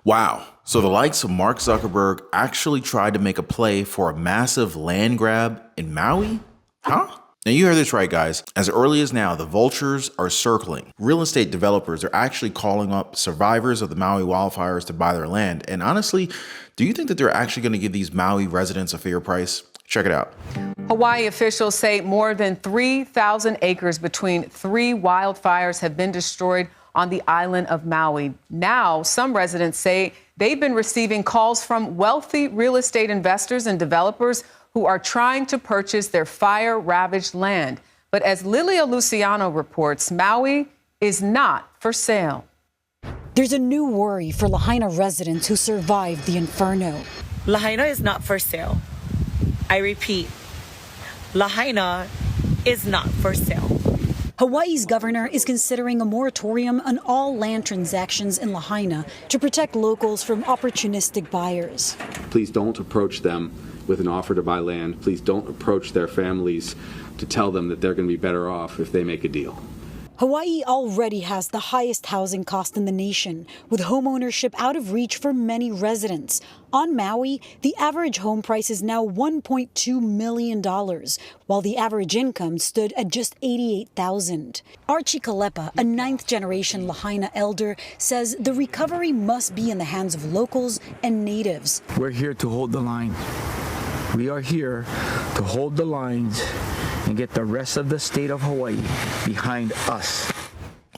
Wow. So the likes of Mark Zuckerberg actually tried to make a play for a massive land grab in Maui? Huh? Now you heard this right, guys. As early as now, the vultures are circling. Real estate developers are actually calling up survivors of the Maui wildfires to buy their land. And honestly, do you think that they're actually going to give these Maui residents a fair price? Check it out. Hawaii officials say more than 3,000 acres between 3 wildfires have been destroyed on the island of Maui. Now, some residents say they've been receiving calls from wealthy real estate investors and developers who are trying to purchase their fire-ravaged land. But as Lilia Luciano reports, Maui is not for sale. There's a new worry for Lahaina residents who survived the inferno. Lahaina is not for sale. I repeat, Lahaina is not for sale. Hawaii's governor is considering a moratorium on all land transactions in Lahaina to protect locals from opportunistic buyers. Please don't approach them with an offer to buy land. Please don't approach their families to tell them that they're going to be better off if they make a deal. Hawaii already has the highest housing cost in the nation, with homeownership out of reach for many residents. On Maui, the average home price is now $1.2 million, while the average income stood at just $88,000. Archie Kalepa, a ninth-generation Lahaina elder, says the recovery must be in the hands of locals and natives. We're here to hold the line. We are here to hold the lines and get the rest of the state of Hawaii behind us.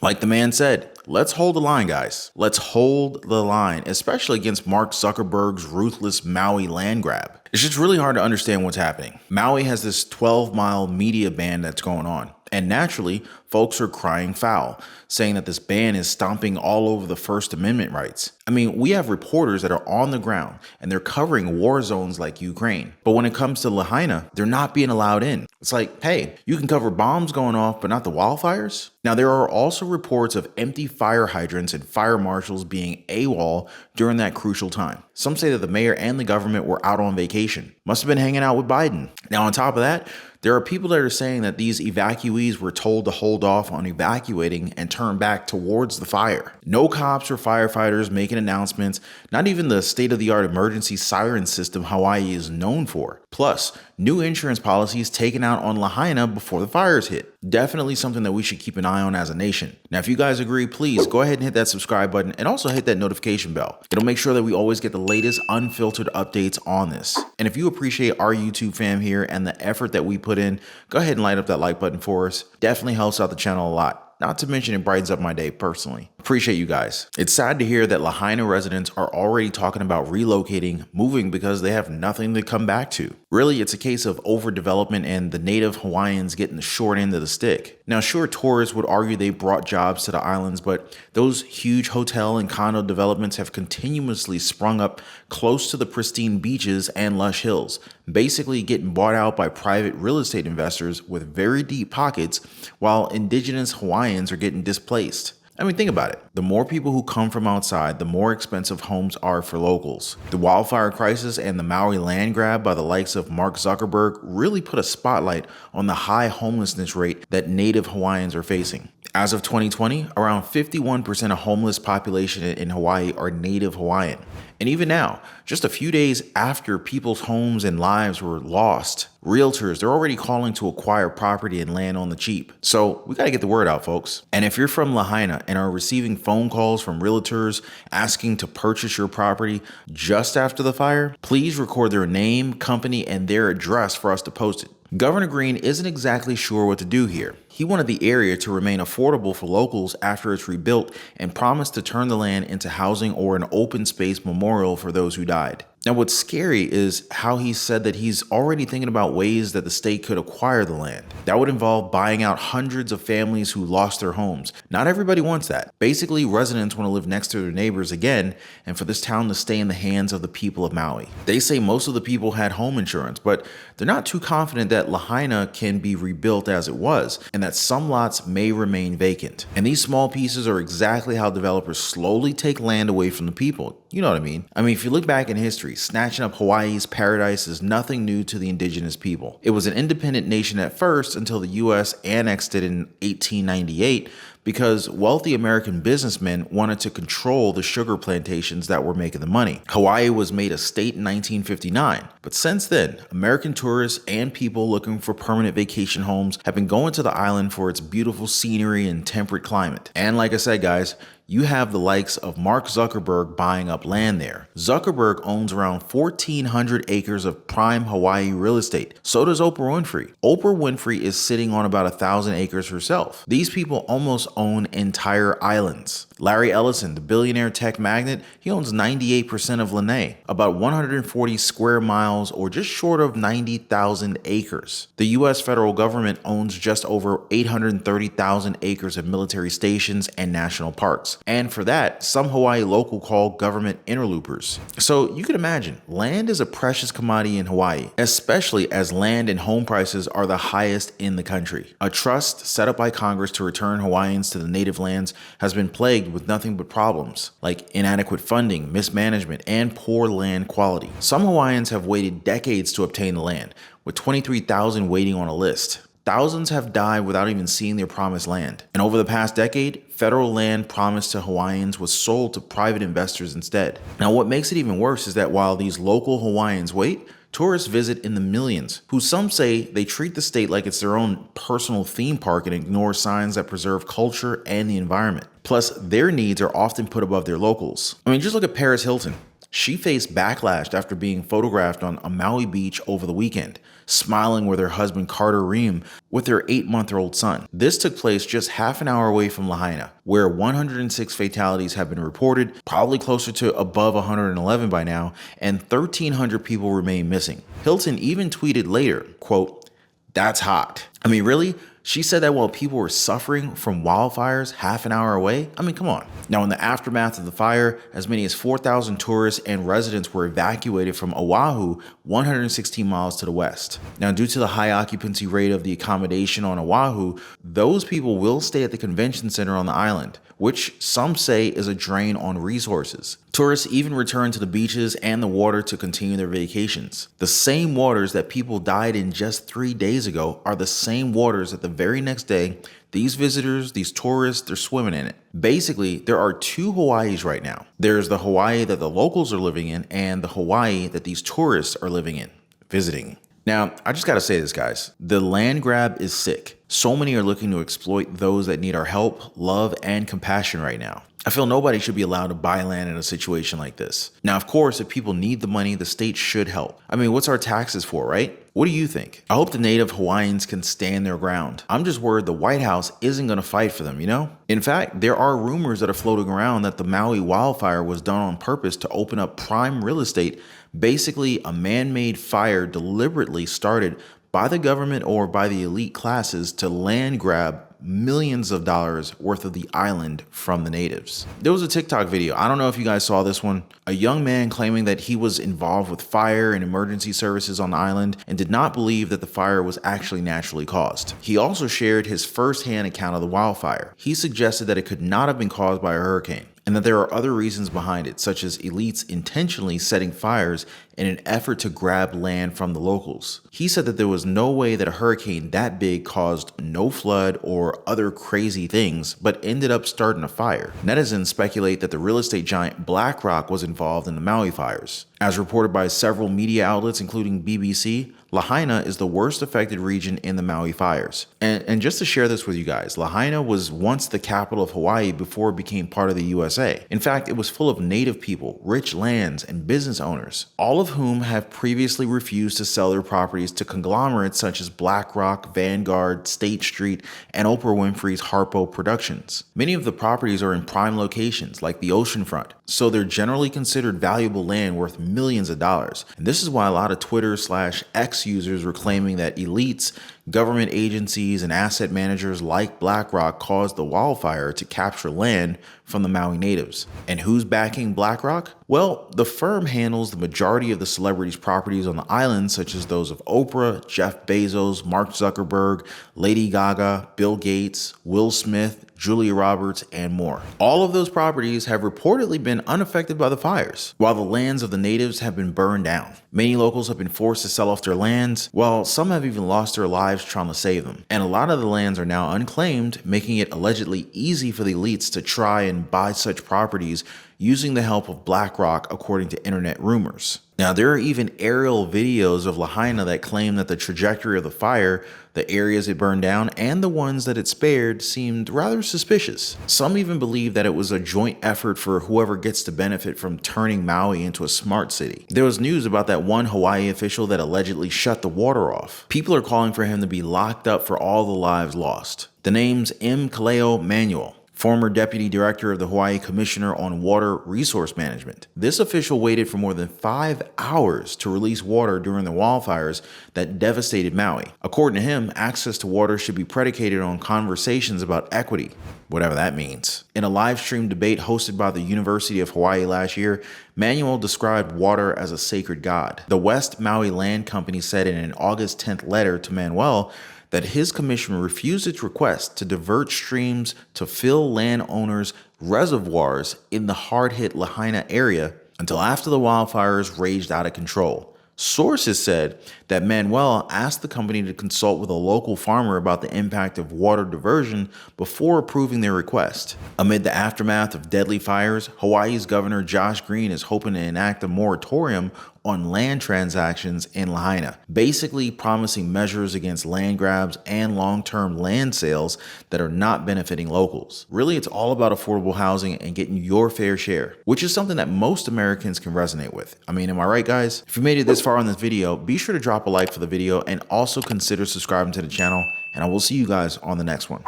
Like the man said, let's hold the line, guys. Let's hold the line, especially against Mark Zuckerberg's ruthless Maui land grab. It's just really hard to understand what's happening. Maui has this 12-mile media ban that's going on. And naturally, folks are crying foul, saying that this ban is stomping all over the First Amendment rights. I mean, we have reporters that are on the ground and they're covering war zones like Ukraine. But when it comes to Lahaina, they're not being allowed in. It's like, hey, you can cover bombs going off, but not the wildfires? Now, there are also reports of empty fire hydrants and fire marshals being AWOL during that crucial time. Some say that the mayor and the government were out on vacation. Must have been hanging out with Biden. Now, on top of that, there are people that are saying that these evacuees were told to hold off on evacuating and turn back towards the fire. No cops or firefighters making announcements, not even the state-of-the-art emergency siren system Hawaii is known for. Plus, new insurance policies taken out on Lahaina before the fires hit. Definitely something that we should keep an eye on as a nation. Now, if you guys agree, please go ahead and hit that subscribe button and also hit that notification bell. It'll make sure that we always get the latest unfiltered updates on this. And if you appreciate our YouTube fam here and the effort that we put in, go ahead and light up that like button for us. Definitely helps out the channel a lot. Not to mention it brightens up my day personally. Appreciate you guys. It's sad to hear that Lahaina residents are already talking about relocating, moving because they have nothing to come back to. Really, it's a case of overdevelopment and the native Hawaiians getting the short end of the stick. Now, sure, tourists would argue they brought jobs to the islands, but those huge hotel and condo developments have continuously sprung up close to the pristine beaches and lush hills, basically getting bought out by private real estate investors with very deep pockets, while indigenous Hawaiians are getting displaced. I mean, think about it. The more people who come from outside, the more expensive homes are for locals. The wildfire crisis and the Maui land grab by the likes of Mark Zuckerberg really put a spotlight on the high homelessness rate that native Hawaiians are facing. As of 2020, around 51% of homeless population in Hawaii are native Hawaiian. And even now, just a few days after people's homes and lives were lost, realtors, they're already calling to acquire property and land on the cheap. So we got to get the word out, folks. And if you're from Lahaina and are receiving phone calls from realtors asking to purchase your property just after the fire, please record their name, company, and their address for us to post it. Governor Green isn't exactly sure what to do here. He wanted the area to remain affordable for locals after it's rebuilt and promised to turn the land into housing or an open space memorial for those who died. Now, what's scary is how he said that he's already thinking about ways that the state could acquire the land. That would involve buying out hundreds of families who lost their homes. Not everybody wants that. Basically, residents want to live next to their neighbors again and for this town to stay in the hands of the people of Maui. They say most of the people had home insurance, but they're not too confident that Lahaina can be rebuilt as it was, and that some lots may remain vacant. And these small pieces are exactly how developers slowly take land away from the people. You know what I mean? If you look back in history, snatching up Hawaii's paradise is nothing new to the indigenous people. It was an independent nation at first until the U.S. annexed it in 1898, because wealthy American businessmen wanted to control the sugar plantations that were making the money. Hawaii was made a state in 1959, but since then, American tourists and people looking for permanent vacation homes have been going to the island for its beautiful scenery and temperate climate. And like I said, guys, you have the likes of Mark Zuckerberg buying up land there. Zuckerberg owns around 1,400 acres of prime Hawaii real estate. So does Oprah Winfrey. Oprah Winfrey is sitting on about 1,000 acres herself. These people almost own entire islands. Larry Ellison, the billionaire tech magnate, he owns 98% of Lanai, about 140 square miles or just short of 90,000 acres. The U.S. federal government owns just over 830,000 acres of military stations and national parks. And for that, some Hawaii local call government interlopers. So you can imagine, land is a precious commodity in Hawaii, especially as land and home prices are the highest in the country. A trust set up by Congress to return Hawaiians to the native lands has been plagued with nothing but problems, like inadequate funding, mismanagement, and poor land quality. Some Hawaiians have waited decades to obtain the land, with 23,000 waiting on a list. Thousands have died without even seeing their promised land. And over the past decade, federal land promised to Hawaiians was sold to private investors instead. Now, what makes it even worse is that while these local Hawaiians wait, tourists visit in the millions, who some say they treat the state like it's their own personal theme park and ignore signs that preserve culture and the environment. Plus, their needs are often put above their locals. I mean, just look at Paris Hilton. She faced backlash after being photographed on a Maui beach over the weekend, smiling with her husband Carter Ream with their 8-month-old son. This took place just half an hour away from Lahaina, where 106 fatalities have been reported, probably closer to above 111 by now, and 1,300 people remain missing. Hilton even tweeted later, quote, "That's hot." I mean, really? She said that while people were suffering from wildfires half an hour away? I mean, come on. Now, in the aftermath of the fire, as many as 4,000 tourists and residents were evacuated from Oahu, 116 miles to the west. Now, due to the high occupancy rate of the accommodation on Oahu, those people will stay at the convention center on the island, which some say is a drain on resources. Tourists even return to the beaches and the water to continue their vacations. The same waters that people died in just 3 days ago are the same waters that the very next day these visitors, these tourists, they're swimming in it. Basically, there are two Hawaiis right now. There's the Hawaii that the locals are living in and the Hawaii that these tourists are living in, visiting. Now, I just gotta say this, guys. The land grab is sick. So many are looking to exploit those that need our help, love, and compassion right now. I feel nobody should be allowed to buy land in a situation like this. Now, of course, if people need the money, the state should help. I mean, what's our taxes for, right? What do you think? I hope the native Hawaiians can stand their ground. I'm just worried the White House isn't going to fight for them, you know? In fact, there are rumors that are floating around that the Maui wildfire was done on purpose to open up prime real estate, basically a man-made fire deliberately started by the government or by the elite classes to land grab millions of dollars worth of the island from the natives. There was a TikTok video, I don't know if you guys saw this one, a young man claiming that he was involved with fire and emergency services on the island and did not believe that the fire was actually naturally caused. He also shared his first-hand account of the wildfire. He suggested that it could not have been caused by a hurricane, and that there are other reasons behind it, such as elites intentionally setting fires in an effort to grab land from the locals. He said that there was no way that a hurricane that big caused no flood or other crazy things, but ended up starting a fire. Netizens speculate that the real estate giant BlackRock was involved in the Maui fires. As reported by several media outlets, including BBC, Lahaina is the worst affected region in the Maui fires. And just to share this with you guys, Lahaina was once the capital of Hawaii before it became part of the USA. In fact, it was full of native people, rich lands, and business owners, all of whom have previously refused to sell their properties to conglomerates such as BlackRock, Vanguard, State Street, and Oprah Winfrey's Harpo Productions. Many of the properties are in prime locations like the oceanfront, so they're generally considered valuable land worth millions of dollars. And this is why a lot of Twitter/X users were claiming that elites, government agencies, and asset managers like BlackRock caused the wildfire to capture land from the Maui natives. And who's backing BlackRock? Well, the firm handles the majority of the celebrities' properties on the island, such as those of Oprah, Jeff Bezos, Mark Zuckerberg, Lady Gaga, Bill Gates, Will Smith, Julia Roberts, and more. All of those properties have reportedly been unaffected by the fires, while the lands of the natives have been burned down. Many locals have been forced to sell off their lands, while some have even lost their lives trying to save them. And a lot of the lands are now unclaimed, making it allegedly easy for the elites to try and buy such properties using the help of BlackRock, according to internet rumors. Now, there are even aerial videos of Lahaina that claim that the trajectory of the fire, the areas it burned down, and the ones that it spared seemed rather suspicious. Some even believe that it was a joint effort for whoever gets to benefit from turning Maui into a smart city. There was news about that one Hawaii official that allegedly shut the water off. People are calling for him to be locked up for all the lives lost. The name's M. Kaleo Manuel, former deputy director of the Hawaii Commissioner on Water Resource Management. This official waited for more than 5 hours to release water during the wildfires that devastated Maui. According to him, access to water should be predicated on conversations about equity, whatever that means. In a live stream debate hosted by the University of Hawaii last year, Manuel described water as a sacred god. The West Maui Land Company said in an August 10th letter to Manuel that his commission refused its request to divert streams to fill landowners' reservoirs in the hard-hit Lahaina area until after the wildfires raged out of control. Sources said that Manuel asked the company to consult with a local farmer about the impact of water diversion before approving their request. Amid the aftermath of deadly fires, Hawaii's Governor Josh Green is hoping to enact a moratorium on land transactions in Lahaina, basically promising measures against land grabs and long-term land sales that are not benefiting locals. Really, it's all about affordable housing and getting your fair share, which is something that most Americans can resonate with. I mean, am I right, guys? If you made it this far on this video, be sure to drop a like for the video and also consider subscribing to the channel, and I will see you guys on the next one.